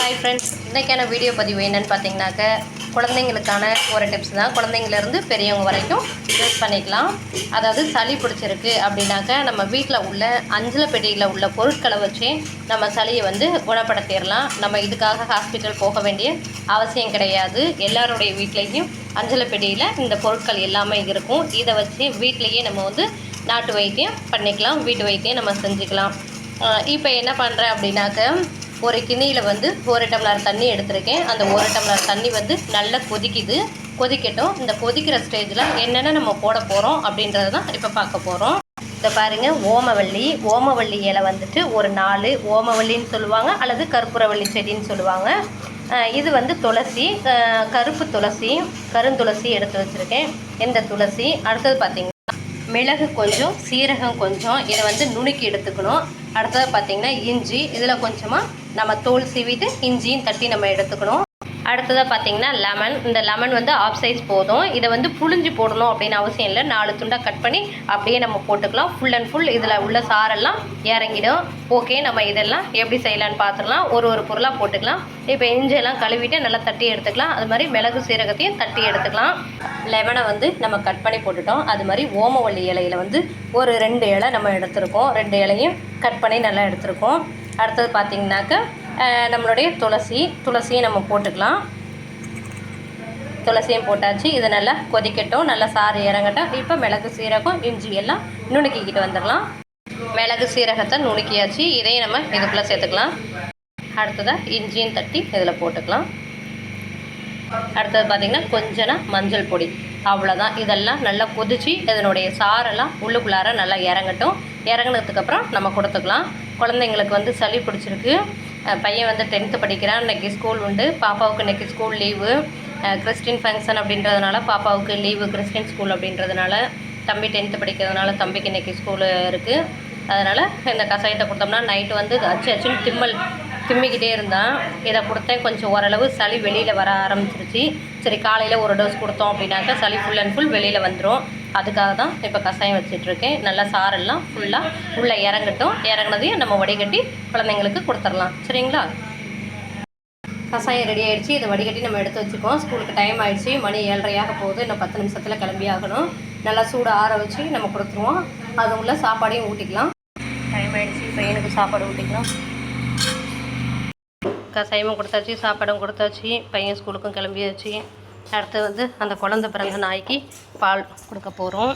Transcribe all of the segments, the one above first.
Hi friends, இன்றைக்கான video பதிவு என்னென்னு பார்த்தீங்கன்னாக்க குழந்தைங்களுக்கான ஒரு டிப்ஸ் தான். குழந்தைங்கலேருந்து பெரியவங்க வரைக்கும் யூஸ் பண்ணிக்கலாம். அதாவது சளி பிடிச்சிருக்கு அப்படின்னாக்க நம்ம வீட்டில் உள்ள அஞ்சல் பெட்டியில் உள்ள பொருட்களை வச்சு நம்ம சளியை குணப்படுத்திடலாம். நம்ம இதுக்காக ஹாஸ்பிட்டல் போக வேண்டிய அவசியம் கிடையாது. எல்லாருடைய வீட்லேயும் அஞ்சல் பெட்டியில் இந்த பொருட்கள் எல்லாமே இருக்கும். இதை வச்சு வீட்டிலையே நம்ம நாட்டு வைத்தியம் பண்ணிக்கலாம், வீட்டு வைத்தியம் நம்ம செஞ்சுக்கலாம். இப்போ என்ன பண்ணுறேன் அப்படின்னாக்க ஒரு கிண்ணியில் ஒரு டம்ளர் தண்ணி எடுத்திருக்கேன். அந்த ஒரு டம்ளர் தண்ணி நல்லா கொதிக்கட்டும். இந்த கொதிக்கிற ஸ்டேஜில் என்னென்ன நம்ம போட போகிறோம் அப்படின்றத தான் இப்போ பார்க்க போகிறோம். இதை பாருங்கள், ஓமவல்லி இலை ஒரு 4 ஓமவல்லின்னு சொல்லுவாங்க, அல்லது கற்பூரவள்ளி செடின்னு சொல்லுவாங்க. இது துளசி, கருப்பு துளசி, கருந்துளசி எடுத்து வச்சுருக்கேன். இந்த துளசி அடுத்தது பார்த்திங்கன்னா மிளகு கொஞ்சம், சீரகம் கொஞ்சம், இதை நுணுக்கி எடுத்துக்கணும். அடுத்தது பார்த்திங்கன்னா இஞ்சி, இதில் கொஞ்சமாக நம்ம தோல் சீவிட்டு இஞ்சியும் தட்டி நம்ம எடுத்துக்கணும். அடுத்ததாக பார்த்திங்கன்னா லெமன். இந்த லெமன் ஆஃப் சைஸ் போதும். இதை புழிஞ்சு போடணும் அப்படின்னு அவசியம் இல்லை. 4 துண்டாக கட் பண்ணி அப்படியே நம்ம போட்டுக்கலாம். ஃபுல் அண்ட் ஃபுல் இதில் உள்ள சாரெல்லாம் இறங்கிடும். ஓகே, நம்ம இதெல்லாம் எப்படி செய்யலான்னு பார்த்துக்கலாம். ஒரு பொருளாக போட்டுக்கலாம். இப்போ இஞ்சியெல்லாம் கழுவிட்டு நல்லா தட்டி எடுத்துக்கலாம். அது மாதிரி மிளகு சீரகத்தையும் தட்டி எடுத்துக்கலாம். லெமனை நம்ம கட் பண்ணி போட்டுட்டோம். அது மாதிரி ஓமவல்லி இலையில் ஒரு 2 இலை நம்ம எடுத்துருக்கோம். 2 இலையும் கட் பண்ணி நல்லா எடுத்துருக்கோம். அடுத்தது பார்த்திங்கனாக்க நம்மளுடைய துளசியும் நம்ம போட்டுக்கலாம். துளசியும் போட்டாச்சு. இது நல்லா கொதிக்கட்டும், நல்லா சாறு இறங்கட்டும். இப்போ மிளகு சீரகம் இஞ்சி எல்லாம் நுணுக்கிக்கிட்டு வந்துடலாம். மிளகு சீரகத்தை நுணுக்கியாச்சு. இதையும் நம்ம இதுக்குள்ளே சேர்த்துக்கலாம். அடுத்ததாக இஞ்சியும் தட்டி இதில் போட்டுக்கலாம். அடுத்தது பார்த்திங்கன்னா கொஞ்சம் மஞ்சள் பொடி, அவ்வளோதான். இதெல்லாம் நல்லா கொதித்து இதனுடைய சாரெல்லாம் உள்ளுக்குள்ளார நல்லா இறங்கட்டும். இறங்கினதுக்கப்புறம் நம்ம கொடுத்துக்கலாம். குழந்தைங்களுக்கு சளி பிடிச்சிருக்கு. பையன் 10th படிக்கிறான். இன்றைக்கி ஸ்கூல் உண்டு. பாப்பாவுக்கு இன்றைக்கி ஸ்கூல் லீவு. கிறிஸ்டின் ஃபங்க்ஷன் அப்படின்றதுனால பாப்பாவுக்கு லீவு, கிறிஸ்டின் ஸ்கூல் அப்படின்றதுனால. தம்பி 10th படிக்கிறதுனால தம்பிக்கு இன்றைக்கி ஸ்கூலு இருக்குது. அதனால் இந்த கஷாயத்தை கொடுத்தோம்னா நைட்டு அச்சுன்னு திம்மிக்கிட்டே இருந்தான். இதை கொடுத்தேன். கொஞ்சம் ஓரளவு சளி வெளியில் வர ஆரம்பிச்சிருச்சு. சரி, காலையில் ஒரு டோஸ் கொடுத்தோம் அப்படின்னாக்கா சளி ஃபுல் அண்ட் ஃபுல் வெளியில் வந்துடும். அதுக்காக தான் இப்போ கஷாயம் வச்சிட்ருக்கேன். நல்லா சாரெல்லாம் ஃபுல்லாக உள்ளே இறங்கட்டும். இறங்கினதையும் நம்ம வடிகட்டி குழந்தைங்களுக்கு கொடுத்துடலாம். சரிங்களா? கஷாயம் ரெடி ஆகிடுச்சு. இதை வடிகட்டி நம்ம எடுத்து வச்சுக்கோம். ஸ்கூலுக்கு டைம் ஆகிடுச்சு. மணி 7:30 போகுது. இன்னும் 10 நிமிஷத்தில் கிளம்பி ஆகணும். நல்லா சூடு ஆற வச்சு நம்ம கொடுத்துருவோம். அது உள்ள சாப்பாடையும் ஊட்டிக்கலாம். டைம் ஆகிடுச்சு. பையனுக்கு சாப்பாடு ஊட்டிக்கலாம். கஷாயமும் கொடுத்தாச்சு, சாப்பாடும் கொடுத்தாச்சு. பையன் ஸ்கூலுக்கும் கிளம்பியாச்சு. அடுத்து அந்த குழந்தை பிறந்த நாய்க்கு பால் கொடுக்க போகிறோம்.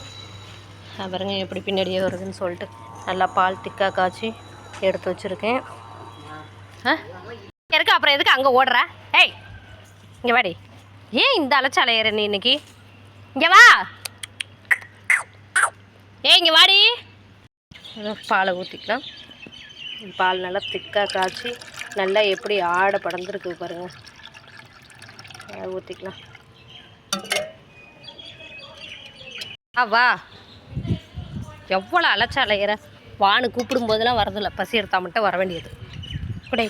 பாருங்க எப்படி பின்னாடியே வருதுன்னு சொல்லிட்டு நல்லா பால் திக்காக காய்ச்சி எடுத்து வச்சுருக்கேன். இருக்கு. அப்புறம் எதுக்கு அங்கே ஓடுற? ஏய், இங்கே வாடி. ஏன் இந்த அலைச்சாலை ஏற நீ இன்னைக்கு? இங்கே வா. இங்கே வாடி. பாலை ஊற்றிக்கலாம். பால் நல்லா திக்காக காய்ச்சி நல்லா எப்படி ஆடை படர்ந்துருக்கு பாருங்கள். ஊற்றிக்கலாம். வா. எவ்வளோ அலைச்சாலையிற வானு கூப்பிடும்போதெல்லாம் வரதில்லை. பசி எடுத்தால் மட்டும் வர வேண்டியது. குடை.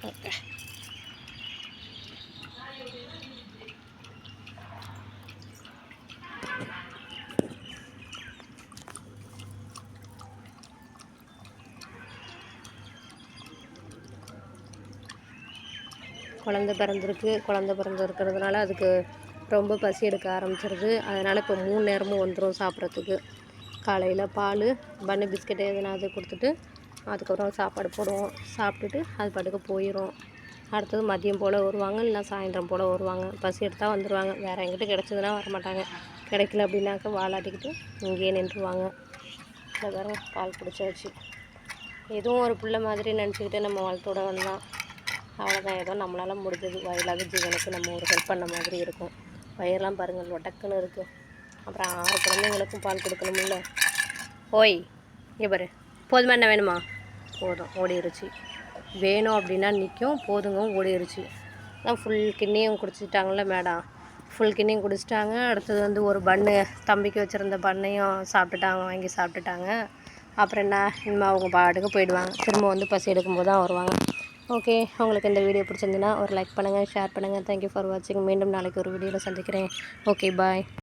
ஓகே, குழந்த பிறந்திருக்கிறதுனால அதுக்கு ரொம்ப பசி எடுக்க ஆரம்பிச்சிருது. அதனால் இப்போ 3 நேரமும் வந்துடும் சாப்பிட்றதுக்கு. காலையில் பால், பன்னு, பிஸ்கெட்டு எதுனாவது கொடுத்துட்டு அதுக்கப்புறம் சாப்பாடு போடுவோம். சாப்பிட்டுட்டு அது பாட்டுக்கு போயிடும். அடுத்தது மதியம் போல் வருவாங்க, இல்லை சாயந்தரம் போல் வருவாங்க. பசி எடுத்தால் வந்துடுவாங்க. வேறு எங்கிட்ட கிடச்சதுன்னா வரமாட்டாங்க. கிடைக்கல அப்படின்னாக்க வாலாட்டிக்கிட்டு இங்கேயே நின்றுவாங்க. இல்லை வேறு பால் குடிச்சாச்சு. எதுவும் ஒரு பிள்ளை மாதிரி நினச்சிக்கிட்டு நம்ம வளர்த்தோட வந்தான். அவ்வளோதான். ஏதோ நம்மளால் முடிஞ்சது வயலாக ஜீவனுக்கு நம்ம ஒரு ஹெல்ப் பண்ண மாதிரி இருக்கும். வயிறெல்லாம் பாருங்கள் ஒட்டக்குன்னு இருக்குது. அப்புறம் 6 குழந்தைங்களுக்கும் பால் கொடுக்கணுமில்ல. ஓய், இங்கே பாரு. போதுமா? என்ன வேணுமா? போதும், ஓடிருச்சு. வேணும் அப்படின்னா நிற்கும், போதுங்க ஓடிருச்சு. தான் ஃபுல் கிண்ணியும் குடிச்சிட்டாங்களே மேடம். ஃபுல் கிண்ணியும் குடிச்சிட்டாங்க. அடுத்தது ஒரு பன்னு, தம்பிக்கு வச்சுருந்த பண்ணையும் வாங்கி சாப்பிட்டுட்டாங்க. அப்புறம் என்ன, இனிமேல் அவங்க பாட்டுக்கு போயிடுவாங்க. திரும்ப பசி எடுக்கும்போது தான் வருவாங்க. ஓகே, உங்களுக்கு இந்த வீடியோ பிடிச்சிருந்துன்னா ஒரு லைக் பண்ணுங்கள், ஷேர் பண்ணுங்கள். தேங்க்யூ ஃபார் வாட்சிங். மீண்டும் நாளைக்கு ஒரு வீடியோவில் சந்திக்கிறேன். ஓகே, பாய்.